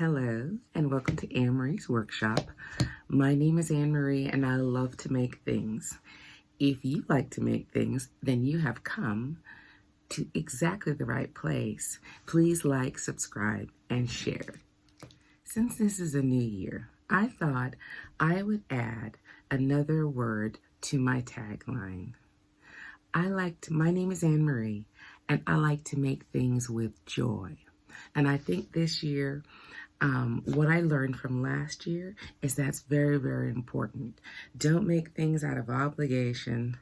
Hello and welcome to Anmaree's workshop. My name is Anne-Marie and I love to make things. If you like to make things, then you have come to exactly the right place. Please like, subscribe, and share. Since this is a new year, I thought I would add another word to my tagline. My name is Anne-Marie and I like to make things with joy. And I think this year, what I learned from last year is that's very, very important. Don't make things out of obligation,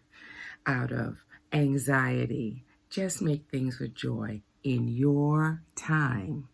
out of anxiety. Just make things with joy in your time.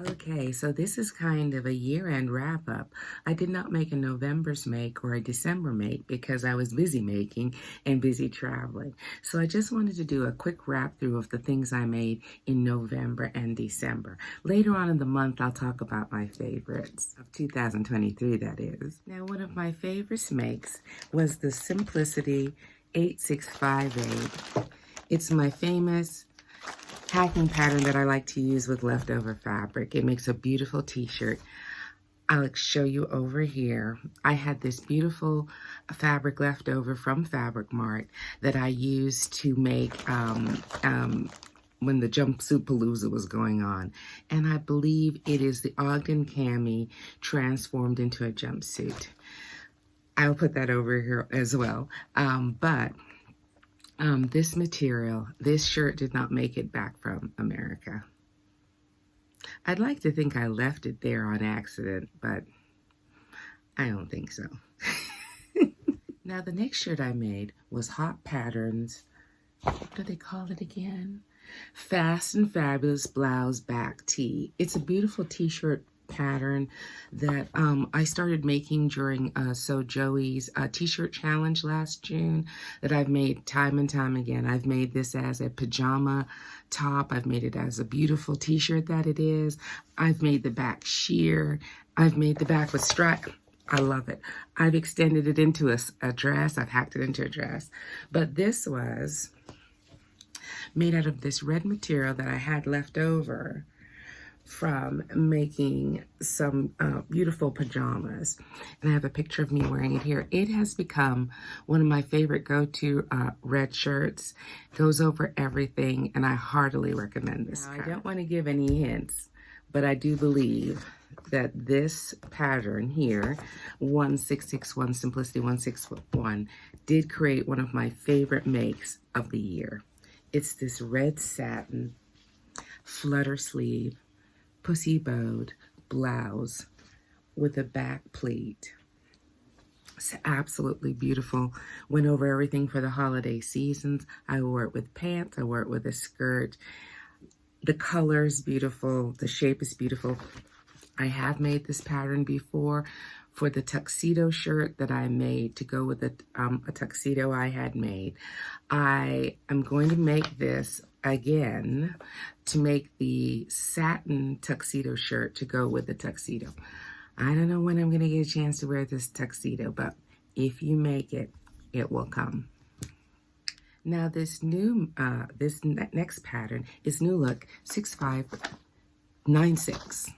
Okay, so this is kind of a year-end wrap-up. I did not make a November's make or a December make because I was busy making and busy traveling. So I just wanted to do a quick wrap-through of the things I made in November and December. Later on in the month, I'll talk about my favorites of 2023, that is. Now, one of my favorites makes was the Simplicity 8658. It's my famous hacking pattern that I like to use with leftover fabric. It makes a beautiful t-shirt. I'll show you over here. I had this beautiful fabric left over from Fabric Mart that I used to make when the jumpsuit palooza was going on. And I believe it is the Ogden cami transformed into a jumpsuit. I'll put that over here as well. This material, this shirt did not make it back from America. I'd like to think I left it there on accident, but I don't think so. Now, the next shirt I made was Hot Patterns. What do they call it again? Fast and Fabulous Blouse Back Tee. It's a beautiful t-shirt pattern that I started making during So Joey's t-shirt challenge last June that I've made time and time again. I've made this as a pajama top. I've made it as a beautiful t-shirt that it is. I've made the back sheer. I've made the back with stripe. I love it. I've extended it into a dress. I've hacked it into a dress. But this was made out of this red material that I had left over from making some beautiful pajamas. And I have a picture of me wearing it here. It has become one of my favorite go-to red shirts. Goes over everything, and I heartily recommend this. Now, I don't want to give any hints, but I do believe that this pattern here, 1661, Simplicity 161, did create one of my favorite makes of the year. It's this red satin flutter sleeve pussy bowed blouse with a back pleat. It's absolutely beautiful. Went over everything for the holiday seasons. I wore it with pants. I wore it with a skirt. The color is beautiful. The shape is beautiful. I have made this pattern before for the tuxedo shirt that I made to go with a tuxedo I had made. I am going to make this again to make the satin tuxedo shirt to go with the tuxedo. I don't know when I'm going to get a chance to wear this tuxedo, but if you make it, it will come. Now this next pattern is New Look 6596.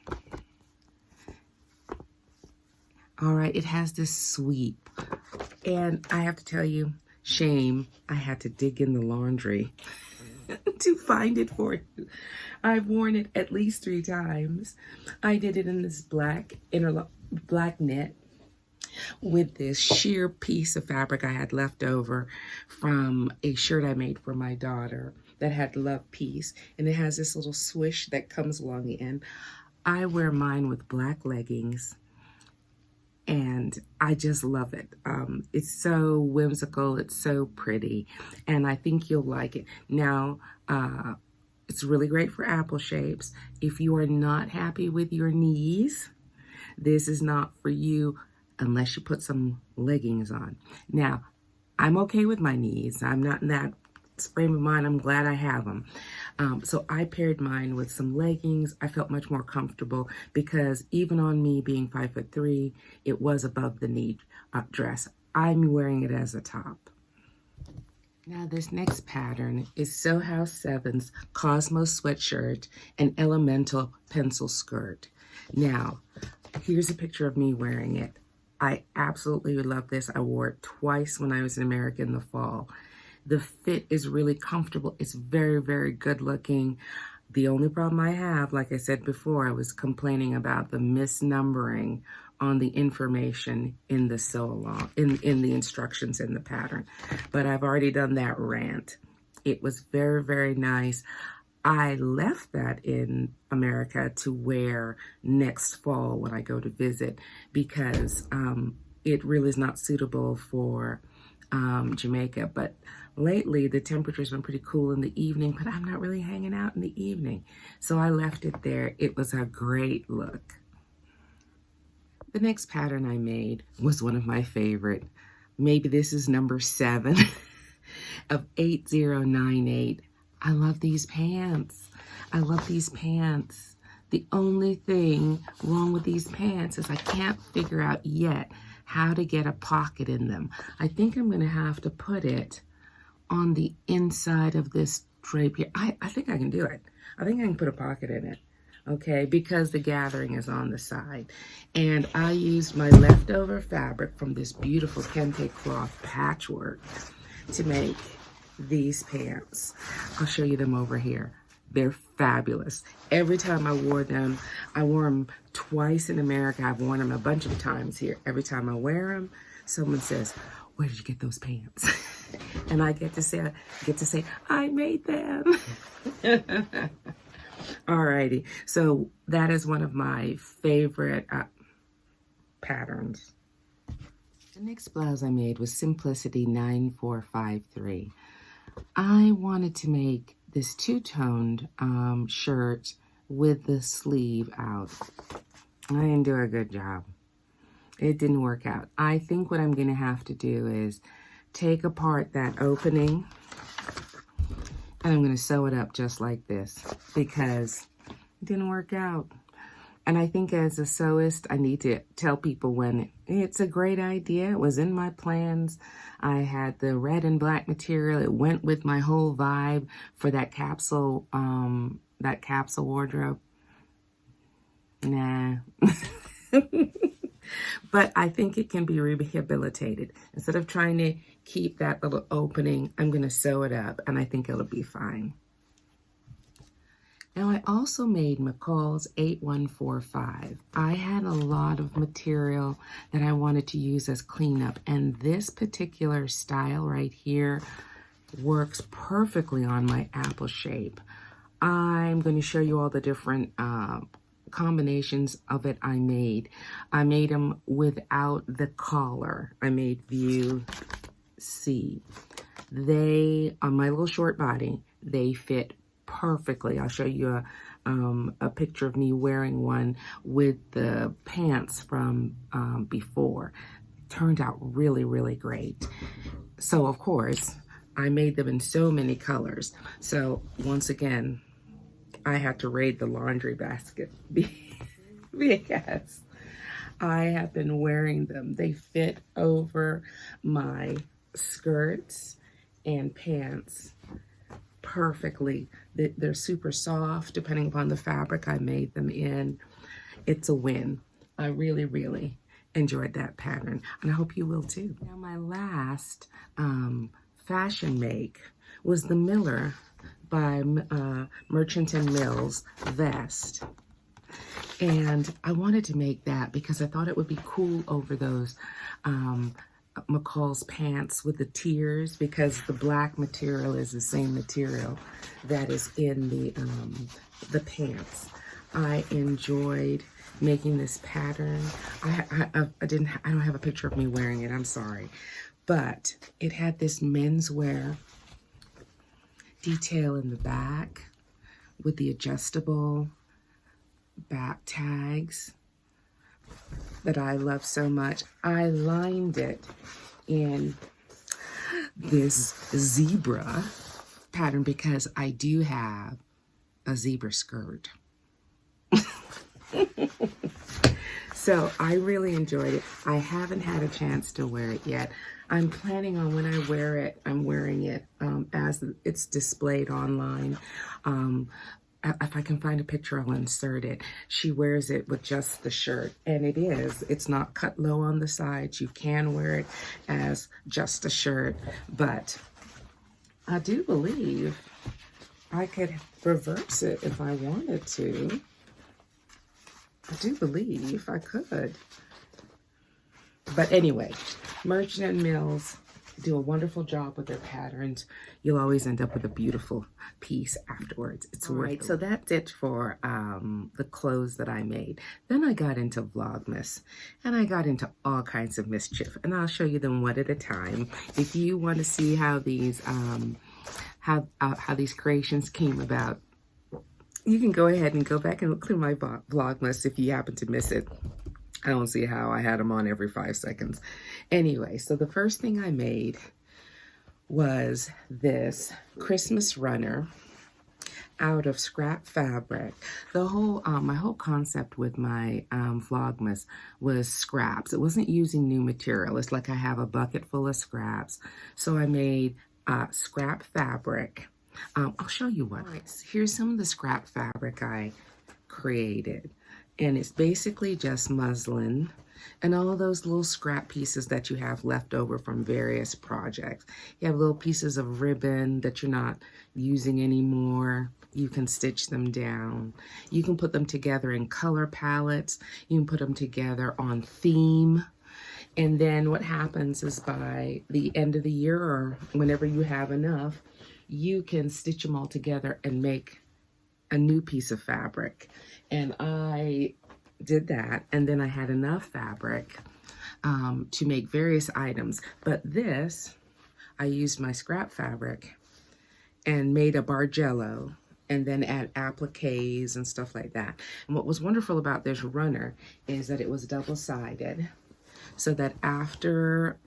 All right, it has this sweep, and I have to tell you, shame, I had to dig in the laundry to find it for you. I've worn it at least 3 times. I did it in this black knit with this sheer piece of fabric I had left over from a shirt I made for my daughter that had Love Peace, and it has this little swish that comes along the end. I wear mine with black leggings, and I just love it. It's so whimsical, it's so pretty, and I think you'll like it. Now, it's really great for apple shapes. If you are not happy with your knees, this is not for you unless you put some leggings on. Now, I'm okay with my knees. I'm not in that frame of mind. I'm glad I have them. So I paired mine with some leggings. I felt much more comfortable because even on me being 5'3", it was above the knee dress. I'm wearing it as a top. Now this next pattern is Sew House 7's Cosmos sweatshirt and Elemental pencil skirt. Now, here's a picture of me wearing it. I absolutely love this. I wore it twice when I was in America in the fall. The fit is really comfortable. It's very, very good looking. The only problem I have, like I said before, I was complaining about the misnumbering on the information in the sew along, in the instructions in the pattern. But I've already done that rant. It was very, very nice. I left that in America to wear next fall when I go to visit because it really is not suitable for Jamaica. But lately the temperature's been pretty cool in the evening, but I'm not really hanging out in the evening. So I left it there. It was a great look. The next pattern I made was one of my favorite. Maybe this is number 7 of 8098. I love these pants. I love these pants. The only thing wrong with these pants is I can't figure out yet how to get a pocket in them. I think I'm gonna have to put it on the inside of this drape here. I think I can do it. I think I can put a pocket in it. Okay, because the gathering is on the side. And I used my leftover fabric from this beautiful kente cloth patchwork to make these pants. I'll show you them over here. They're fabulous. Every time I wore them twice in America. I've worn them a bunch of times here. Every time I wear them, someone says, "Where did you get those pants?" And I get to say, I made them. Alrighty, so that is one of my favorite patterns. The next blouse I made was Simplicity 9453. I wanted to make this two-toned shirt with the sleeve out. I didn't do a good job. It didn't work out. I think what I'm going to have to do is take apart that opening and I'm going to sew it up just like this because it didn't work out. And I think as a sewist, I need to tell people when it's a great idea. It was in my plans. I had the red and black material. It went with my whole vibe for that capsule wardrobe. Nah. But I think it can be rehabilitated. Instead of trying to keep that little opening, I'm going to sew it up, and I think it'll be fine. Now, I also made McCalls 8145. I had a lot of material that I wanted to use as cleanup, and this particular style right here works perfectly on my apple shape. I'm going to show you all the different combinations of it I made. I made them without the collar. I made view C. They, on my little short body, they fit perfectly. I'll show you a picture of me wearing one with the pants from before. Turned out really, really great. So, of course, I made them in so many colors. So, once again, I had to raid the laundry basket because I have been wearing them. They fit over my skirts and pants perfectly. They're super soft depending upon the fabric I made them in. It's a win. I really, really enjoyed that pattern, and I hope you will too. Now, my last fashion make was the Miller by Merchant & Mills vest. And I wanted to make that because I thought it would be cool over those McCalls pants with the tiers, because the black material is the same material that is in the pants. I enjoyed making this pattern. I don't have a picture of me wearing it, I'm sorry. But it had this menswear detail in the back with the adjustable back tags that I love so much. I lined it in this zebra pattern because I do have a zebra skirt. So I really enjoyed it. I haven't had a chance to wear it yet. I'm planning on when I wear it, I'm wearing it as it's displayed online. If I can find a picture, I'll insert it. She wears it with just the shirt, and it's not cut low on the sides. You can wear it as just a shirt, but I do believe I could reverse it if I wanted to. I do believe I could. But anyway, Merchant & Mills do a wonderful job with their patterns. You'll always end up with a beautiful piece afterwards. It's worth it. So that's it for the clothes that I made. Then I got into Vlogmas, and I got into all kinds of mischief, and I'll show you them one at a time. If you want to see how these these creations came about, you can go ahead and go back and look through my Vlogmas if you happen to miss it. I don't see how I had them on every 5 seconds. Anyway, so the first thing I made was this Christmas runner out of scrap fabric. The whole, my whole concept with my Vlogmas was scraps. It wasn't using new material. It's like I have a bucket full of scraps. So I made scrap fabric. I'll show you what. Here's some of the scrap fabric I created. And it's basically just muslin and all of those little scrap pieces that you have left over from various projects. You have little pieces of ribbon that you're not using anymore. You can stitch them down. You can put them together in color palettes. You can put them together on theme. And then what happens is by the end of the year or whenever you have enough, you can stitch them all together and make a new piece of fabric. And I did that, and then I had enough fabric to make various items. But this, I used my scrap fabric and made a bargello, and then add appliques and stuff like that. And what was wonderful about this runner is that it was double-sided, so that after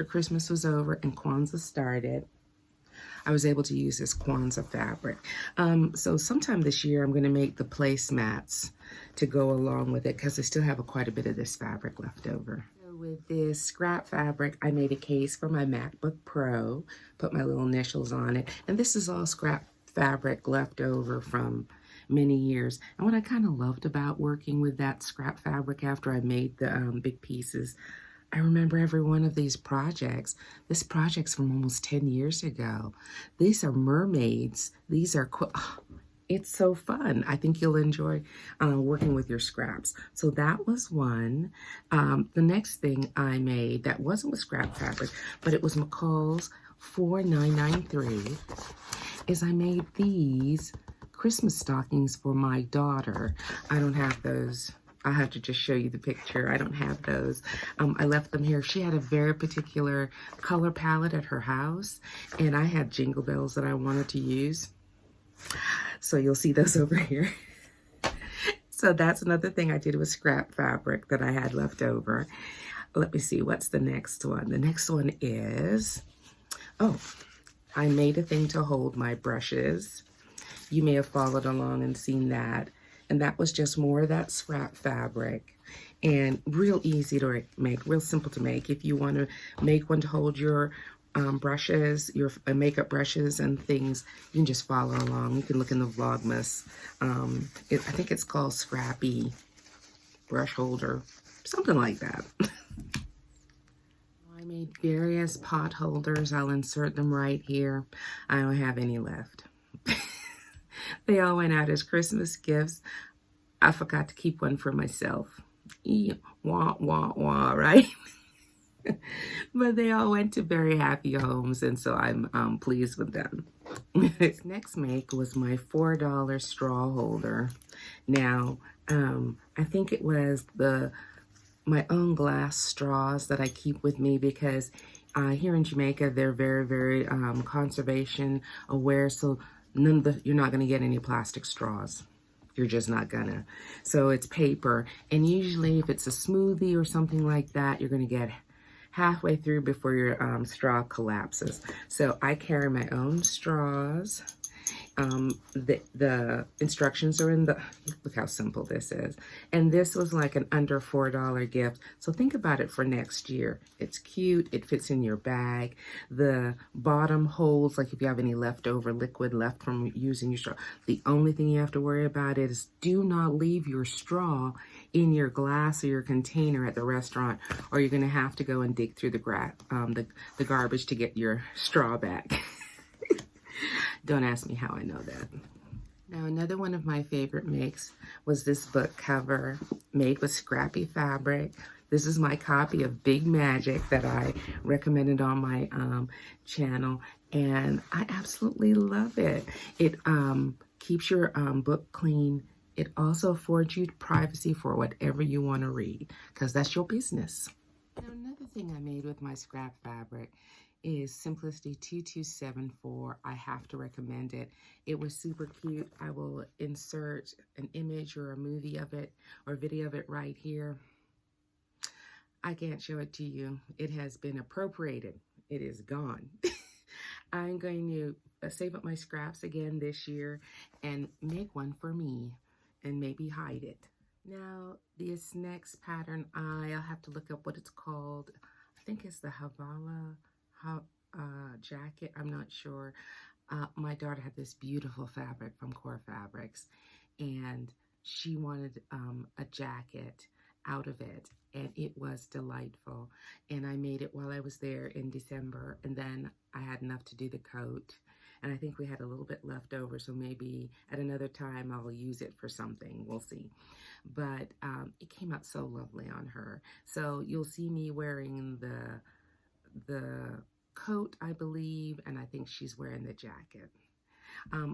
Christmas was over and Kwanzaa started, I was able to use this Kwanzaa fabric. So sometime this year, I'm going to make the placemats to go along with it because I still have quite a bit of this fabric left over. So with this scrap fabric, I made a case for my MacBook Pro, put my little initials on it. And this is all scrap fabric left over from many years. And what I kind of loved about working with that scrap fabric after I made the big pieces, I remember every one of these projects. This project's from almost 10 years ago. These are mermaids. These are, it's so fun. I think you'll enjoy working with your scraps. So that was one. The next thing I made that wasn't with scrap fabric, but it was McCalls 4993, is I made these Christmas stockings for my daughter. I don't have those. I'll have to just show you the picture. I don't have those. I left them here. She had a very particular color palette at her house, and I had jingle bells that I wanted to use. So you'll see those over here. So that's another thing I did with scrap fabric that I had left over. Let me see, what's the next one? The next one is, I made a thing to hold my brushes. You may have followed along and seen that. And that was just more of that scrap fabric, and real easy to make, real simple to make. If you want to make one to hold your brushes, your makeup brushes and things, you can just follow along. You can look in the Vlogmas. I think it's called Scrappy Brush Holder, something like that. I made various pot holders. I'll insert them right here. I don't have any left. They all went out as Christmas gifts. I forgot to keep one for myself. Wah, wah, wah, right? But they all went to very happy homes, and so I'm pleased with them. This next make was my $4 straw holder. Now, I think it was my own glass straws that I keep with me because here in Jamaica, they're very, very conservation aware, so you're not going to get any plastic straws. You're just not gonna. So it's paper, and usually if it's a smoothie or something like that, you're going to get halfway through before your straw collapses. So I carry my own straws, The instructions are in the, look how simple this is. And this was like an under $4 gift. So think about it for next year. It's cute. It fits in your bag. The bottom holds, like if you have any leftover liquid left from using your straw. The only thing you have to worry about is do not leave your straw in your glass or your container at the restaurant, or you're going to have to go and dig through the garbage to get your straw back. Don't ask me how I know that. Now, another one of my favorite makes was this book cover made with scrappy fabric. This is my copy of Big Magic that I recommended on my channel, and I absolutely love it. It keeps your book clean. It also affords you privacy for whatever you want to read, because that's your business. Now, another thing I made with my scrap fabric is Simplicity 2274. I have to recommend it. It was super cute. I will insert an image or a movie of it or video of it right here. I can't show it to you. It has been appropriated. It is gone. I'm going to save up my scraps again this year and make one for me and maybe hide it. Now, this next pattern, I'll have to look up what it's called. I think it's the Havala jacket. I'm not sure. My daughter had this beautiful fabric from Core Fabrics, and she wanted a jacket out of it, and it was delightful. And I made it while I was there in December, and then I had enough to do the coat, and I think we had a little bit left over, so maybe at another time I'll use it for something. We'll see. But it came out so lovely on her. So you'll see me wearing the coat, I believe, and I think she's wearing the jacket.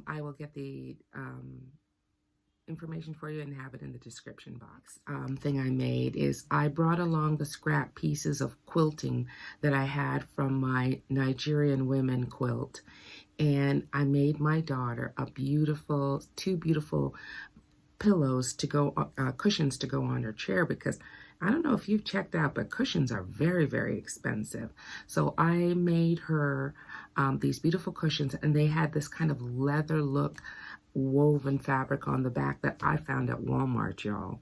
I will get the information for you and have it in the description box. Thing I made is I brought along the scrap pieces of quilting that I had from my Nigerian women quilt, and I made my daughter two beautiful pillows to go, cushions to go on her chair, because I don't know if you've checked out, but cushions are very, very expensive. So I made her these beautiful cushions, and they had this kind of leather look woven fabric on the back that I found at Walmart, y'all.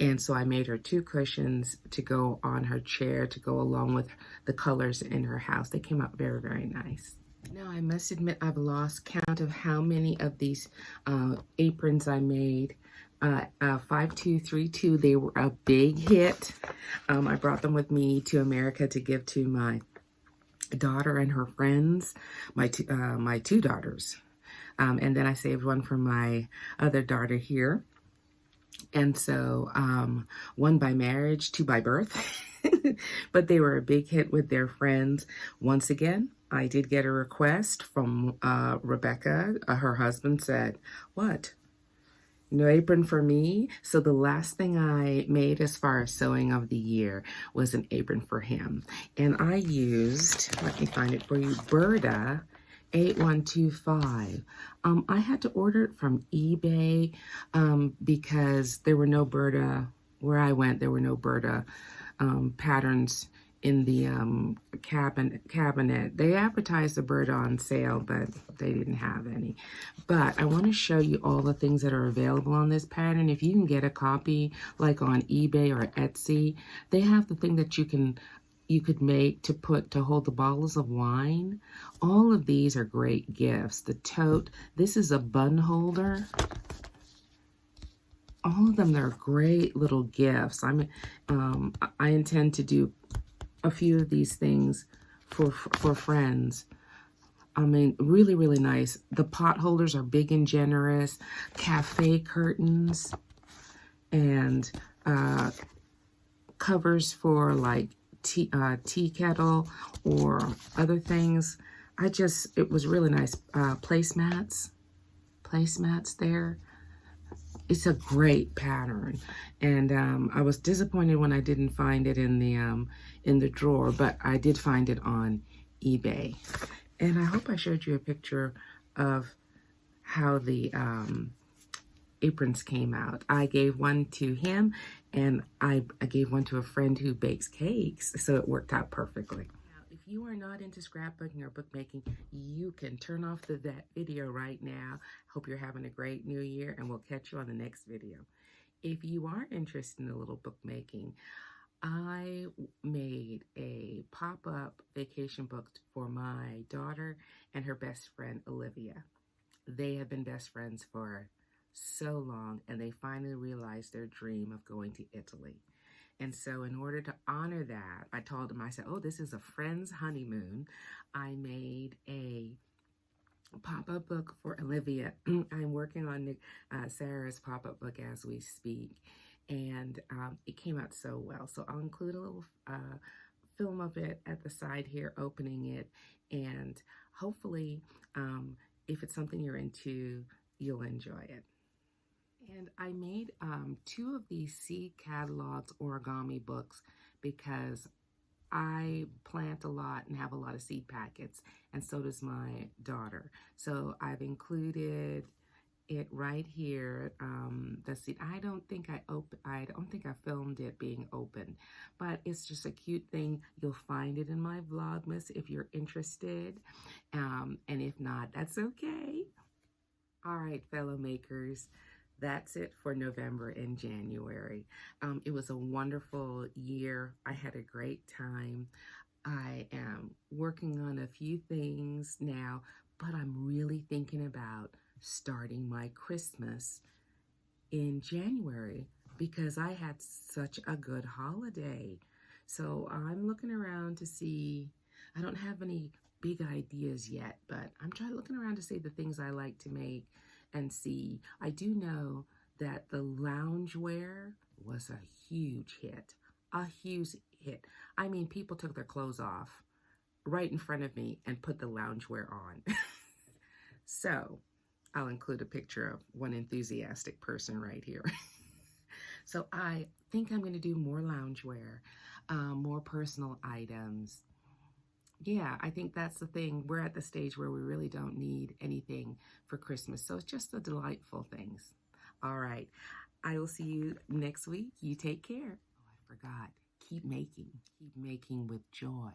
And so I made her 2 cushions to go on her chair to go along with the colors in her house. They came out very, very nice. Now, I must admit I've lost count of how many of these aprons I made. 5232, they were a big hit. I brought them with me to America to give to my daughter and her friends, my two daughters. And then I saved one for my other daughter here. And so 1 by marriage, 2 by birth. But they were a big hit with their friends. Once again, I did get a request from Rebecca. Her husband said, "What? No apron for me?" So the last thing I made as far as sewing of the year was an apron for him. And I used, let me find it for you, Burda 8125. I had to order it from eBay because there were no Burda, where I went, there were no Burda patterns in the cabinet. They advertised the Burda on sale, but they didn't have any. But I want to show you all the things that are available on this pattern. If you can get a copy, like on eBay or Etsy, they have the thing that you could make to hold the bottles of wine. All of these are great gifts. The tote, this is a bun holder. All of them, they're great little gifts. I intend to do a few of these things for friends. I mean, really, really nice. The pot holders are big and generous. Cafe curtains and covers for like tea kettle or other things. It was really nice. Placemats there. It's a great pattern, and I was disappointed when I didn't find it in the drawer, but I did find it on eBay. And I hope I showed you a picture of how the aprons came out. I gave one to him, and I gave one to a friend who bakes cakes, so it worked out perfectly. Now, if if you are not into scrapbooking or bookmaking, you can turn off that video right now. Hope you're having a great new year, and we'll catch you on the next video. If you are interested in a little bookmaking, I made a pop-up vacation book for my daughter and her best friend, Olivia. They have been best friends for so long, and they finally realized their dream of going to Italy. And so in order to honor that, I told them, I said, oh, this is a friend's honeymoon. I made a pop-up book for Olivia. I'm working on Sarah's pop-up book as we speak, and it came out so well. So I'll include a little film of it at the side here, opening it, and hopefully if it's something you're into, you'll enjoy it. And I made 2 of these seed catalogs origami books because I plant a lot and have a lot of seed packets, and so does my daughter. So I've included it right here. The seed. I don't think I filmed it being open, but it's just a cute thing. You'll find it in my Vlogmas if you're interested, and if not, that's okay. All right, fellow makers. That's it for November and January. It was a wonderful year. I had a great time. I am working on a few things now, but I'm really thinking about starting my Christmas in January because I had such a good holiday. So I'm looking around to see, I don't have any big ideas yet, but I'm looking around to see the things I like to make and see. I do know that the loungewear was a huge hit, a huge hit. I mean, people took their clothes off right in front of me and put the loungewear on. So I'll include a picture of one enthusiastic person right here. So I think I'm going to do more loungewear, more personal items. Yeah, I think that's the thing. We're at the stage where we really don't need anything for Christmas. So it's just the delightful things. All right. I will see you next week. You take care. Oh, I forgot. Keep making. Keep making with joy.